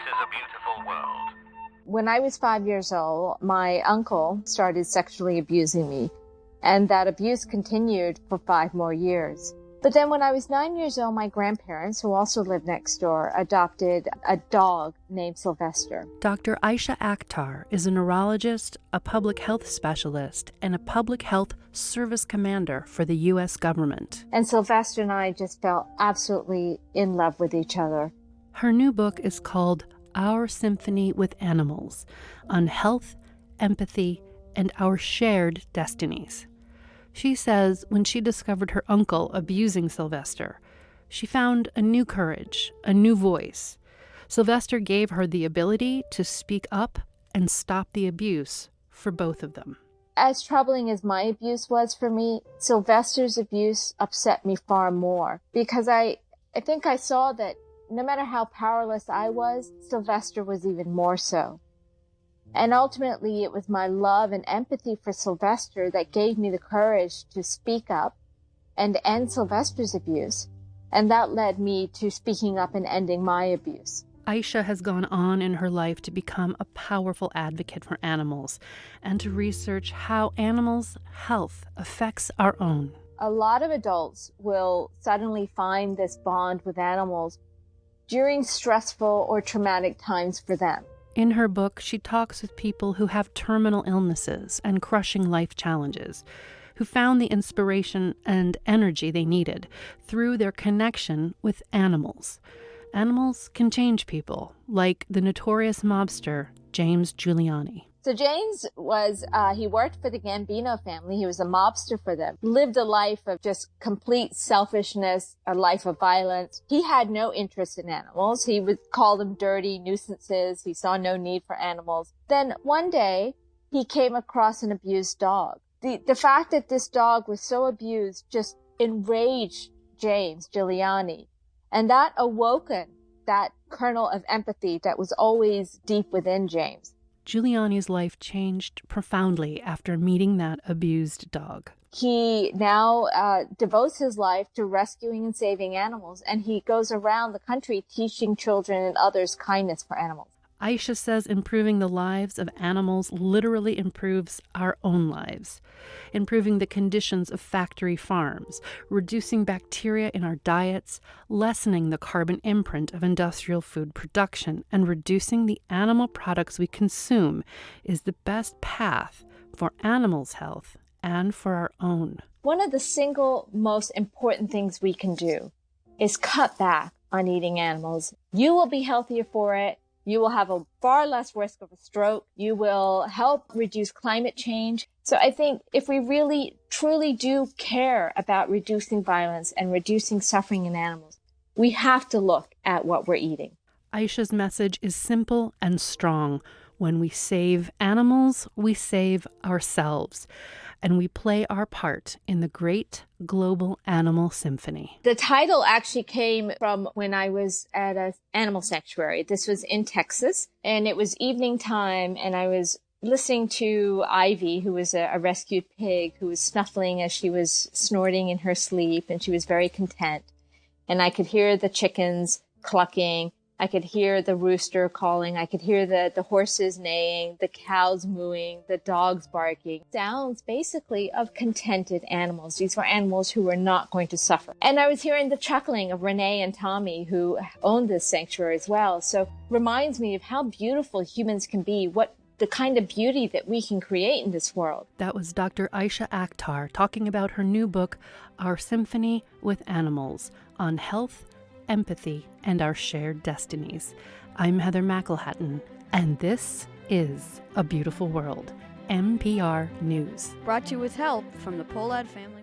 is a Beautiful World. When I was 5 years old, my uncle started sexually abusing me, and that abuse continued for 5 more years. But then when I was 9 years old, my grandparents, who also lived next door, adopted a dog named Sylvester. Dr. Aysha Akhtar is a neurologist, a public health specialist, and a public health service commander for the U.S. government. And Sylvester and I just fell absolutely in love with each other. Her new book is called Our Symphony with Animals, on health, empathy, and our shared destinies. She says when she discovered her uncle abusing Sylvester, she found a new courage, a new voice. Sylvester gave her the ability to speak up and stop the abuse for both of them. As troubling as my abuse was for me, Sylvester's abuse upset me far more, because I think I saw that no matter how powerless I was, Sylvester was even more so. And ultimately, it was my love and empathy for Sylvester that gave me the courage to speak up and end Sylvester's abuse. And that led me to speaking up and ending my abuse. Aysha has gone on in her life to become a powerful advocate for animals and to research how animals' health affects our own. A lot of adults will suddenly find this bond with animals during stressful or traumatic times for them. In her book, she talks with people who have terminal illnesses and crushing life challenges, who found the inspiration and energy they needed through their connection with animals. Animals can change people, like the notorious mobster James Giuliani. So James he worked for the Gambino family. He was a mobster for them. Lived a life of just complete selfishness, a life of violence. He had no interest in animals. He would call them dirty nuisances. He saw no need for animals. Then one day he came across an abused dog. The fact that this dog was so abused just enraged James Giuliani. And that awoken that kernel of empathy that was always deep within James. Giuliani's life changed profoundly after meeting that abused dog. He now devotes his life to rescuing and saving animals, and he goes around the country teaching children and others kindness for animals. Aysha says improving the lives of animals literally improves our own lives, improving the conditions of factory farms, reducing bacteria in our diets, lessening the carbon imprint of industrial food production, and reducing the animal products we consume is the best path for animals' health and for our own. One of the single most important things we can do is cut back on eating animals. You will be healthier for it. You will have a far less risk of a stroke. You will help reduce climate change. So I think if we really, truly do care about reducing violence and reducing suffering in animals, we have to look at what we're eating. Aysha's message is simple and strong. When we save animals, we save ourselves, and we play our part in the great global animal symphony. The title actually came from when I was at an animal sanctuary. This was in Texas, and it was evening time, and I was listening to Ivy, who was a rescued pig, who was snuffling as she was snorting in her sleep, and she was very content. And I could hear the chickens clucking. I could hear the rooster calling. I could hear the horses neighing, the cows mooing, the dogs barking. Sounds basically of contented animals. These were animals who were not going to suffer. And I was hearing the chuckling of Renee and Tommy, who owned this sanctuary as well. So reminds me of how beautiful humans can be, what the kind of beauty that we can create in this world. That was Dr. Aysha Akhtar talking about her new book, Our Symphony with Animals, on health, empathy, and our shared destinies. I'm Heather McElhatton, and this is A Beautiful World, NPR News. Brought to you with help from the Pohlad family.